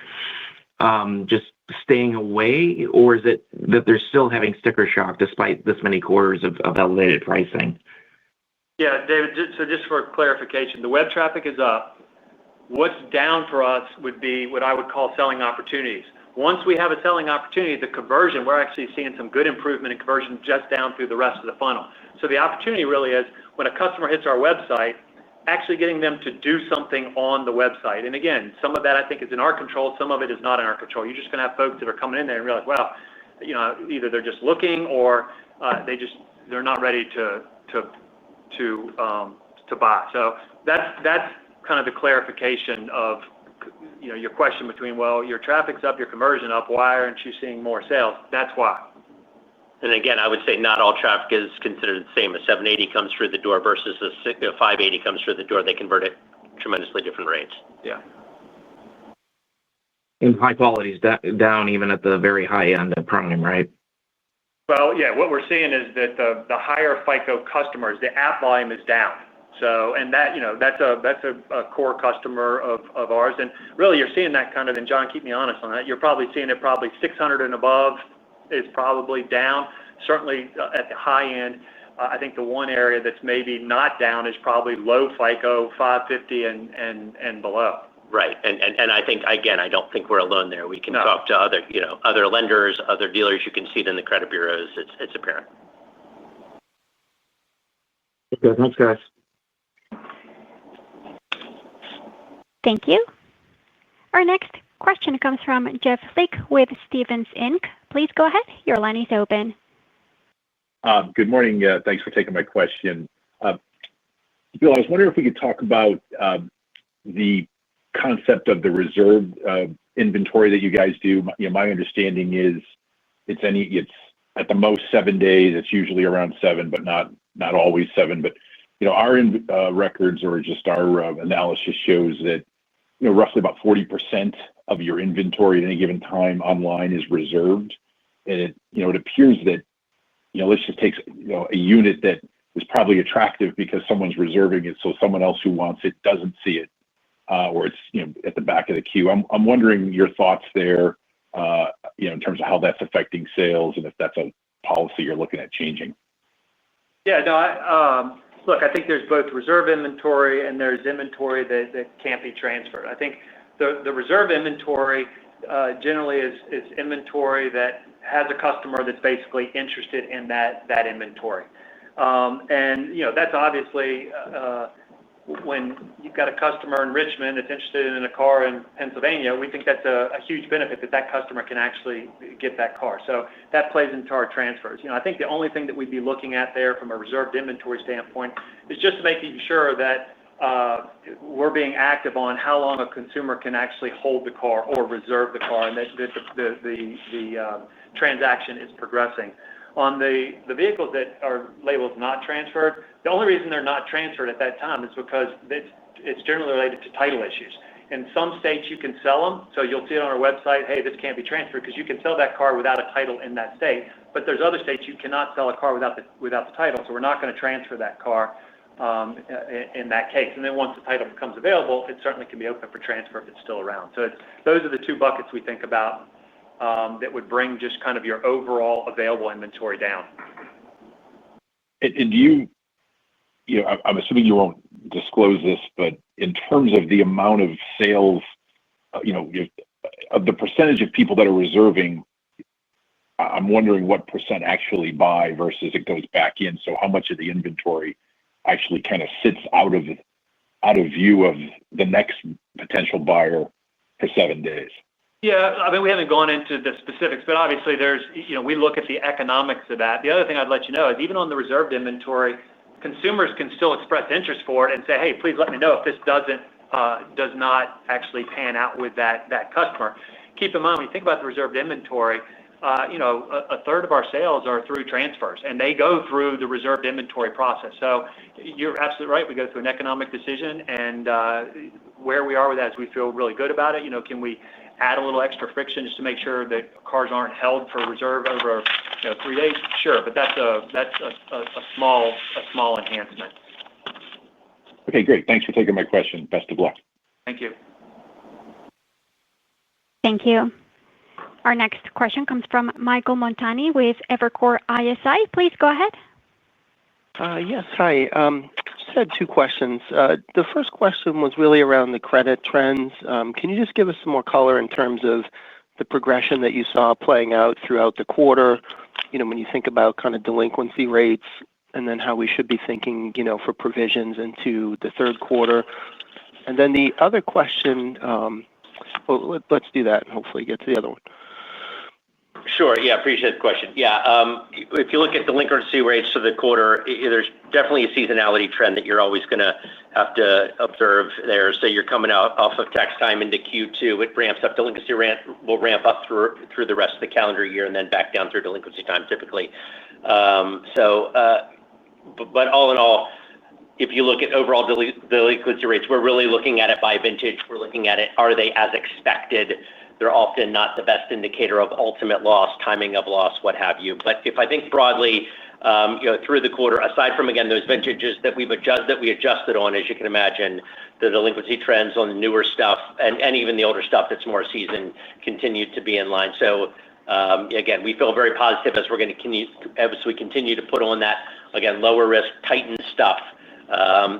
just staying away, or is it that they're still having sticker shock despite this many quarters of elevated pricing? Yeah, David, so just for clarification, the web traffic is up. What's down for us would be what I would call selling opportunities. Once we have a selling opportunity, the conversion, we're actually seeing some good improvement in conversion just down through the rest of the funnel. So the opportunity really is when a customer hits our website, actually getting them to do something on the website. And again, some of that I think is in our control, some of it is not in our control. You're just going to have folks that are coming in there and realize, well, either they're just looking or they're not ready to buy. So that's kind of the clarification of your question between, well, your traffic's up, your conversion up, why aren't you seeing more sales? That's why. And again, I would say not all traffic is considered the same. A 780 comes through the door versus a 580 comes through the door. They convert at tremendously different rates. Yeah. And high quality is down even at the very high end of prime, right? Well, yeah, what we're seeing is that the higher FICO customers, the app volume is down. So, and that's a core customer of ours. And really you're seeing that kind of, and John, keep me honest on that, you're probably seeing it probably 600 and above is probably down. Certainly at the high end, I think the one area that's maybe not down is probably low FICO, 550 and below. Right. And I think, again, I don't think we're alone there. We can talk to other lenders, other dealers. You can see it in the credit bureaus. It's apparent. Okay, thanks, guys. Thank you. Our next question comes from Jeff Lick with Stephens Inc. Please go ahead. Your line is open. Good morning. Thanks for taking my question. Bill, I was wondering if we could talk about the concept of the reserved inventory that you guys do. My understanding is it's at the most 7 days. It's usually around 7, but not always 7. But our records or just our analysis shows that roughly about 40% of your inventory at any given time online is reserved, and it appears that let's just take a unit that is probably attractive because someone's reserving it, so someone else who wants it doesn't see it, or it's at the back of the queue. I'm wondering your thoughts there, in terms of how that's affecting sales and if that's a policy you're looking at changing. Yeah, no, look, I think there's both reserve inventory and there's inventory that can't be transferred. I think the reserve inventory generally is inventory that has a customer that's basically interested in that inventory. And that's obviously when you've got a customer in Richmond that's interested in a car in Pennsylvania, we think that's a huge benefit that customer can actually get that car. So that plays into our transfers. I think the only thing that we'd be looking at there from a reserved inventory standpoint is just making sure that we're being active on how long a consumer can actually hold the car or reserve the car, and that the transaction is progressing. On the vehicles that are labeled not transferred, the only reason they're not transferred at that time is because it's generally related to title issues. In some states you can sell them, so you'll see it on our website, hey, this can't be transferred because you can sell that car without a title in that state. But there's other states you cannot sell a car without the title, so we're not going to transfer that car in that case. And then once the title becomes available, it certainly can be open for transfer if it's still around. So those are the two buckets we think about that would bring just kind of your overall available inventory down. And do you, I'm assuming you won't disclose this, but in terms of the amount of sales, of the percentage of people that are reserving, I'm wondering what percent actually buy versus it goes back in. So how much of the inventory actually kind of sits out of view of the next potential buyer for 7 days? Yeah, I mean, we haven't gone into the specifics, but obviously there's, we look at the economics of that. The other thing I'd let you know is even on the reserved inventory, consumers can still express interest for it and say, hey, please let me know if this does not actually pan out with that customer. Keep in mind, when you think about the reserved inventory, a third of our sales are through transfers, and they go through the reserved inventory process. You're absolutely right. We go through an economic decision, and where we are with that is we feel really good about it. Can we add a little extra friction just to make sure that cars aren't held for reserve over 3 days? Sure, but that's a small enhancement. Okay, great. Thanks for taking my question. Best of luck. Thank you. Thank you. Our next question comes from Michael Montani with Evercore ISI. Please go ahead. Yes, hi. Just had two questions. The first question was really around the credit trends. Can you just give us some more color in terms of the progression that you saw playing out throughout the quarter? When you think about kind of delinquency rates, and then how we should be thinking, for provisions into the third quarter. The other question, let's do that and hopefully get to the other one. Sure. Yeah, appreciate the question. Yeah. If you look at delinquency rates for the quarter, there's definitely a seasonality trend that you're always going to have to observe there. You're coming out off of tax time into Q2. It ramps up. Delinquency will ramp up through the rest of the calendar year and then back down through delinquency time typically. But all in all, if you look at overall delinquency rates, we're really looking at it by vintage. We're looking at it, are they as expected? They're often not the best indicator of ultimate loss, timing of loss, what have you. But if I think broadly, through the quarter, aside from, again, those vintages that we adjusted on, as you can imagine, the delinquency trends on the newer stuff and even the older stuff that's more seasoned continued to be in line. Again, we feel very positive as we continue to put on that, again, lower risk, tightened stuff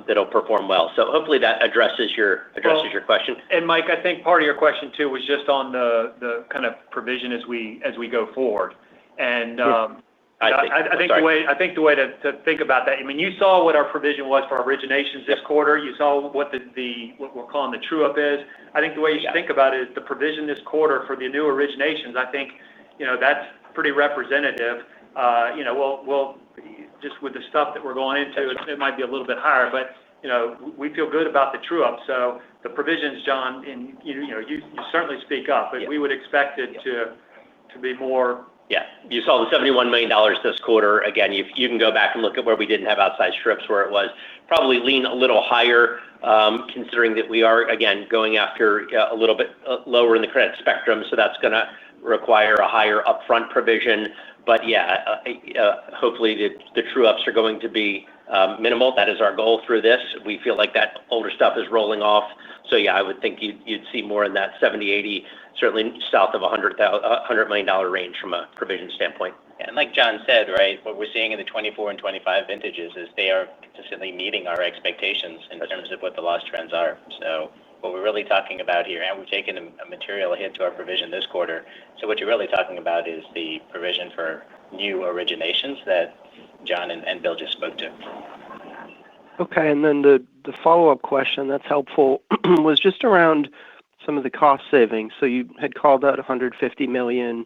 that'll perform well. Hopefully that addresses your question. And Mike, I think part of your question too was just on the kind of provision as we go forward. And I think the way to think about that, you saw what our provision was for originations this quarter. You saw what we're calling the true up is. I think the way you should think about it is the provision this quarter for the new originations. I think that's pretty representative. We'll just with the stuff that we're going into, it might be a little bit higher, but we feel good about the true up. So the provisions, John, and you certainly speak up, but we would expect it to be more. Yeah, you saw the $71 million this quarter. Again, you can go back and look at where we didn't have outside strips, where it was probably lean a little higher, considering that we are, again, going after a little bit lower in the credit spectrum. So that's going to require a higher upfront provision. But yeah, hopefully the true ups are going to be minimal. That is our goal through this. We feel like that older stuff is rolling off. So yeah, I would think you'd see more in that 70, 80, certainly south of $100 million range from a provision standpoint. And like John said, right, what we're seeing in the 24 and 25 vintages is they are consistently meeting our expectations in terms of what the loss trends are. So what we're really talking about here, and we've taken a material hit to our provision this quarter. So what you're really talking about is the provision for new originations that John and Bill just spoke to. Okay, and then the follow-up question that's helpful was just around some of the cost savings. So you had called out $150 million,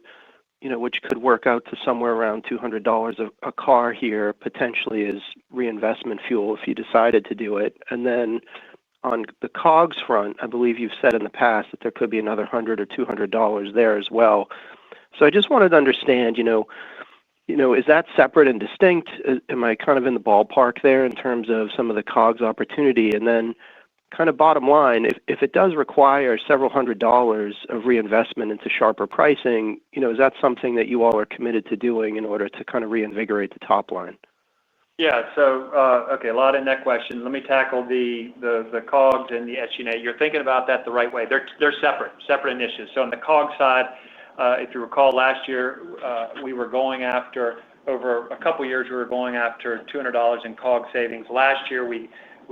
which could work out to somewhere around $200 a car here, potentially as reinvestment fuel if you decided to do it. And then on the COGS front, I believe you've said in the past that there could be another $100 or $200 there as well. So I just wanted to understand, is that separate and distinct? Am I kind of in the ballpark there in terms of some of the COGS opportunity? And then kind of bottom line, if it does require several $100s of reinvestment into sharper pricing, is that something that you all are committed to doing in order to kind of reinvigorate the top line? Yeah, so, okay, a lot in that question. Let me tackle the COGS and the SG&A. You're thinking about that the right way. They're separate initiatives. So on the COGS side, if you recall last year, we were going after, over a couple years, we were going after $200 in COGS savings. Last year, we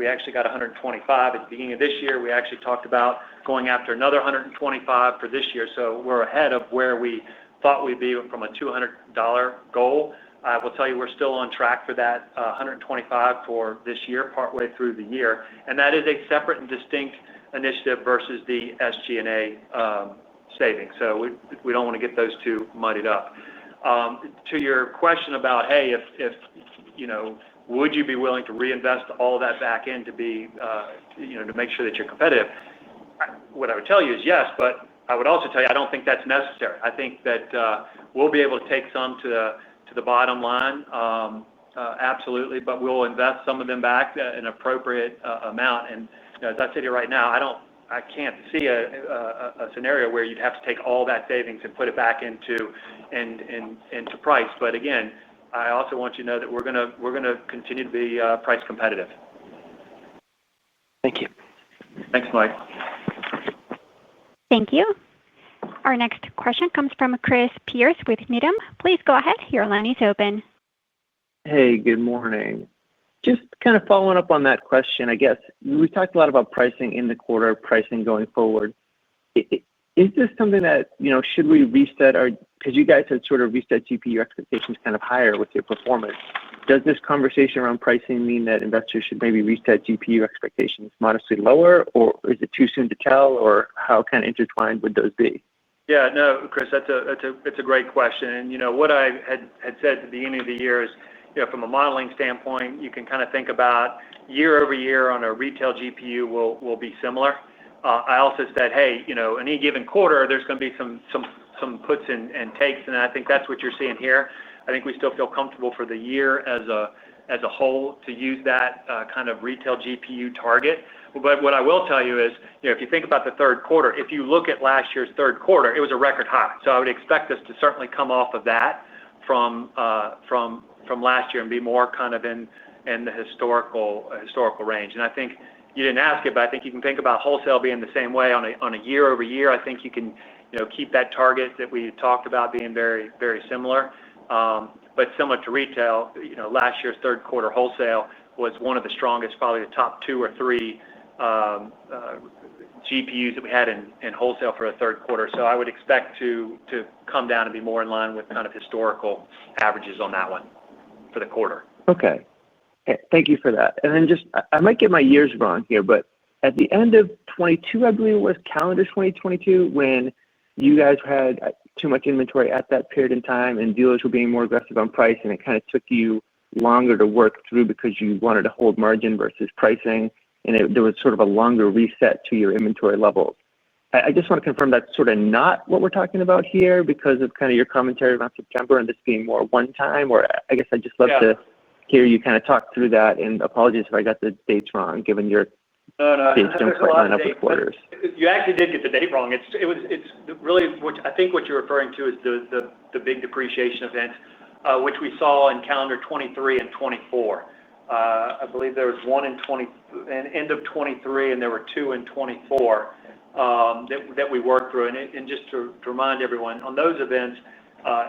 actually got 125. At the beginning of this year, we actually talked about going after another 125 for this year. So we're ahead of where we thought we'd be from a $200 goal. I will tell you we're still on track for that 125 for this year, partway through the year. And that is a separate and distinct initiative versus the SG&A savings. So we don't want to get those two muddied up. To your question about, hey, if would you be willing to reinvest all of that back in to be, to make sure that you're competitive? What I would tell you is yes, but I would also tell you, I don't think that's necessary. I think that we'll be able to take some to the bottom line, absolutely, but we'll invest some of them back an appropriate amount. And as I sit here right now, I can't see a scenario where you'd have to take all that savings and put it back into price. But again, I also want you to know that we're gonna continue to be price competitive. Thank you. Thanks, Mike. Thank you. Our next question comes from Chris Pierce with Needham. Please go ahead. Your line is open. Hey, good morning. Just kind of following up on that question, I guess we've talked a lot about pricing in the quarter, pricing going forward. Is this something that, should we reset because you guys had sort of reset GPU expectations kind of higher with your performance. Does this conversation around pricing mean that investors should maybe reset GPU expectations modestly lower, or is it too soon to tell, or how kind of intertwined would those be? Yeah, no, Chris, that's a great question. And what I had said at the beginning of the year is, from a modeling standpoint, you can kind of think about year over year on a retail GPU will be similar. I also said, hey, in any given quarter, there's going to be some puts and takes, and I think that's what you're seeing here. I think we still feel comfortable for the year as a whole to use that kind of retail GPU target. But what I will tell you is, if you think about the third quarter, if you look at last year's third quarter, it was a record high. So I would expect us to certainly come off of that from last year and be more kind of in the historical range. And I think you didn't ask it, but I think you can think about wholesale being the same way on a year over year. I think you can keep that target that we talked about being very, very similar. But similar to retail, last year's third quarter wholesale was one of the strongest, probably the top 2 or 3 GPUs that we had in wholesale for a third quarter. So I would expect to come down and be more in line with kind of historical averages on that one for the quarter. Okay. Thank you for that. And then I might get my years wrong here, but at the end of 22, I believe it was calendar 2022, when you guys had too much inventory at that period in time and dealers were being more aggressive on price, and it kind of took you longer to work through because you wanted to hold margin versus pricing, and there was sort of a longer reset to your inventory levels. I just want to confirm that's sort of not what we're talking about here because of kind of your commentary around September and this being more one time, or I guess I'd just love to hear you kind of talk through that, and apologies if I got the dates wrong, given your dates don't quite line up with quarters. You actually did get the date wrong. It's really, I think what you're referring to is the big depreciation event, which we saw in calendar 23 and 24. I believe there was one in end of 23, and there were 2 in 24 that we worked through. And just to remind everyone, on those events,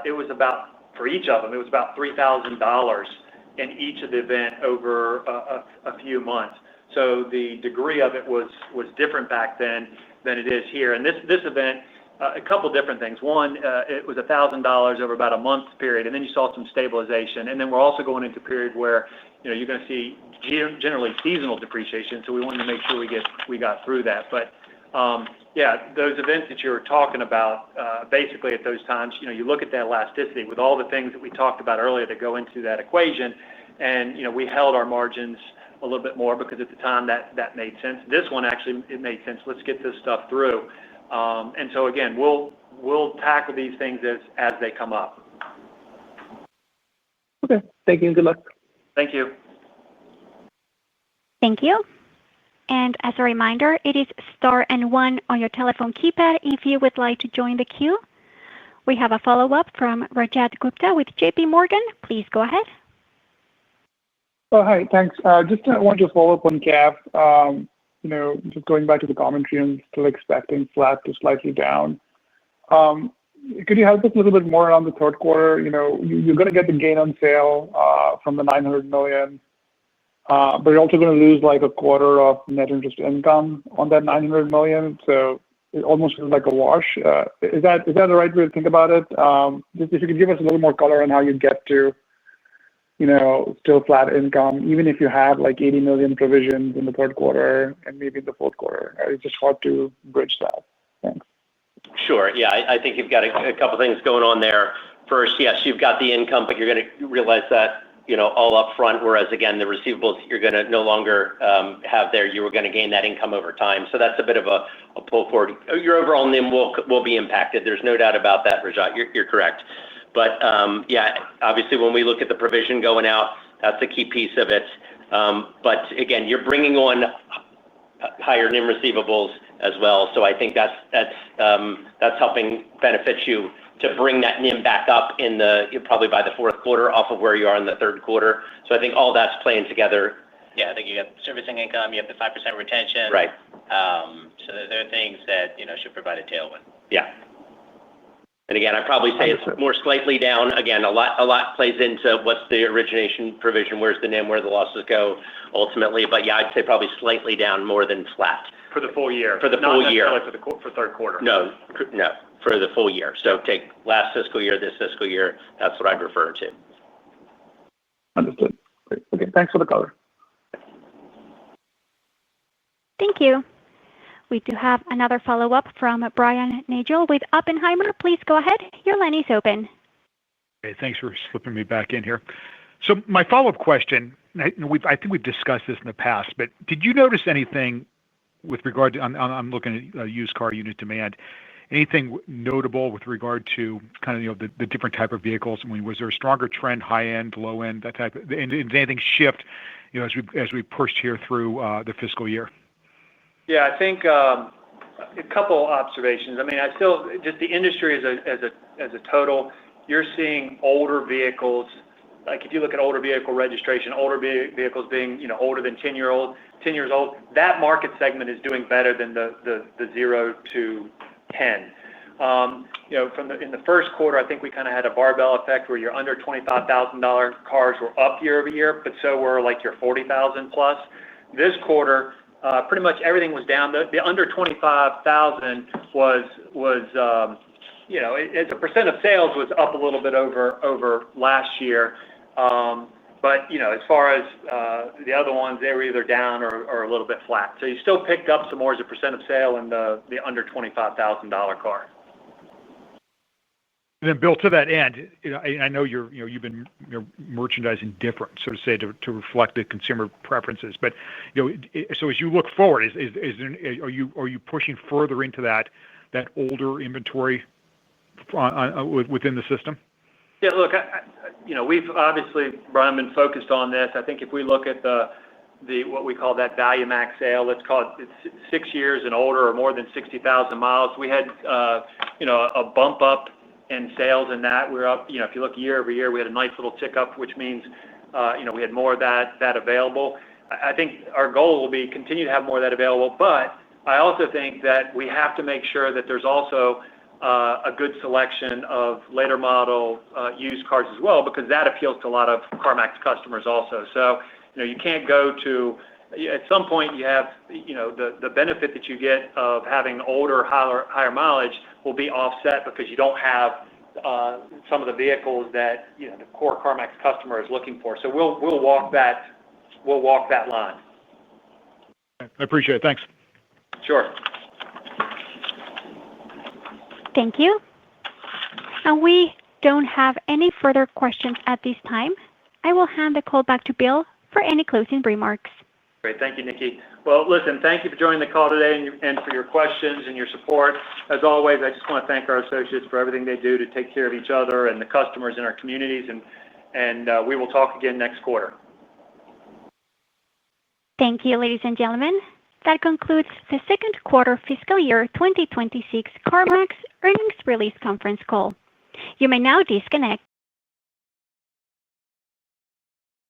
it was about, for each of them, it was about $3,000 in each of the event over a few months. So the degree of it was different back then than it is here. And this event, a couple different things. One, it was $1,000 over about a month period, and then you saw some stabilization. And then we're also going into a period where you're going to see generally seasonal depreciation. So we wanted to make sure we got through that. But those events that you were talking about, basically at those times, you look at that elasticity with all the things that we talked about earlier that go into that equation, and we held our margins a little bit more because at the time that made sense. This one actually, it made sense. Let's get this stuff through. And so again, we'll tackle these things as they come up. Okay. Thank you and good luck. Thank you. Thank you. And as a reminder, it is star and 1 on your telephone keypad if you would like to join the queue. We have a follow-up from Rajat Gupta with JPMorgan. Please go ahead. Oh, hi. Thanks. Just want to follow up on CAF. Just going back to the commentary and still expecting flat to slightly down. Could you help us a little bit more on the third quarter? You're going to get the gain on sale from the $900 million, but you're also going to lose like a quarter of net interest income on that $900 million. So it almost feels like a wash. Is that the right way to think about it? Just if you could give us a little more color on how you get to still flat income, even if you have like $80 million provisions in the third quarter and maybe in the fourth quarter. It's just hard to bridge that. Thanks. Sure. Yeah, I think you've got a couple things going on there. First, yes, you've got the income, but you're going to realize that all up front, whereas again, the receivables you're going to no longer have there, you were going to gain that income over time. So that's a bit of a pull forward. Your overall NIM will be impacted. There's no doubt about that, Rajat. You're correct. But yeah, obviously when we look at the provision going out, that's a key piece of it. But again, you're bringing on higher NIM receivables as well. So I think that's helping benefit you to bring that NIM back up probably by the fourth quarter off of where you are in the third quarter. So I think all that's playing together. Yeah, I think you got servicing income, you have the 5% retention. Right. So there are things that should provide a tailwind. Yeah. And again, I'd probably say it's more slightly down. Again, a lot plays into what's the origination provision, where's the NIM, where the losses go ultimately. But yeah, I'd say probably slightly down more than flat. For the full year. For the full year. Not necessarily for third quarter. No, for the full year. So take last fiscal year, this fiscal year. That's what I'd refer to. Understood. Great. Okay, thanks for the color. Thank you. We do have another follow-up from Brian Nagel with Oppenheimer. Please go ahead. Your line is open. Okay, thanks for slipping me back in here. So my follow-up question, I think we've discussed this in the past, but did you notice anything with regard to, I'm looking at used car unit demand, anything notable with regard to kind of the different type of vehicles? I mean, was there a stronger trend, high end, low end, that type of, and did anything shift as we pushed here through the fiscal year? Yeah, I think a couple observations. I mean, I still just the industry as a total. You're seeing older vehicles. Like if you look at older vehicle registration, older vehicles being older than 10 years old. That market segment is doing better than the 0 to 10. In the first quarter, I think we kind of had a barbell effect where your under $25,000 cars were up year over year, but so were like your 40,000 plus. This quarter, pretty much everything was down. The under 25,000 was as a percent of sales was up a little bit over last year. But as far as the other ones, they were either down or a little bit flat. So you still picked up some more as a percent of sale in the under $25,000 car. And then, Bill, to that end, I know you've been merchandising different, so to say, to reflect the consumer preferences. But so as you look forward, are you pushing further into that older inventory within the system? Yeah, look, we've obviously, Brian, been focused on this. I think if we look at the what we call that value max sale, let's call it 6 years and older or more than 60,000 miles. We had a bump up in sales in that. We're up, if you look year over year, we had a nice little tick up, which means we had more of that available. I think our goal will be continue to have more of that available, but I also think that we have to make sure that there's also a good selection of later model used cars as well, because that appeals to a lot of CarMax customers also. So you can't go to, at some point you have the benefit that you get of having older, higher mileage will be offset because you don't have some of the vehicles that the core CarMax customer is looking for. So we'll walk that line. I appreciate it. Thanks. Sure. Thank you. And we don't have any further questions at this time. I will hand the call back to Bill for any closing remarks. Great. Thank you, Nikki. Well, listen, thank you for joining the call today and for your questions and your support. As always, I just want to thank our associates for everything they do to take care of each other and the customers in our communities. And we will talk again next quarter. Thank you, ladies and gentlemen. That concludes the second quarter fiscal year 2026 CarMax earnings release conference call. You may now disconnect.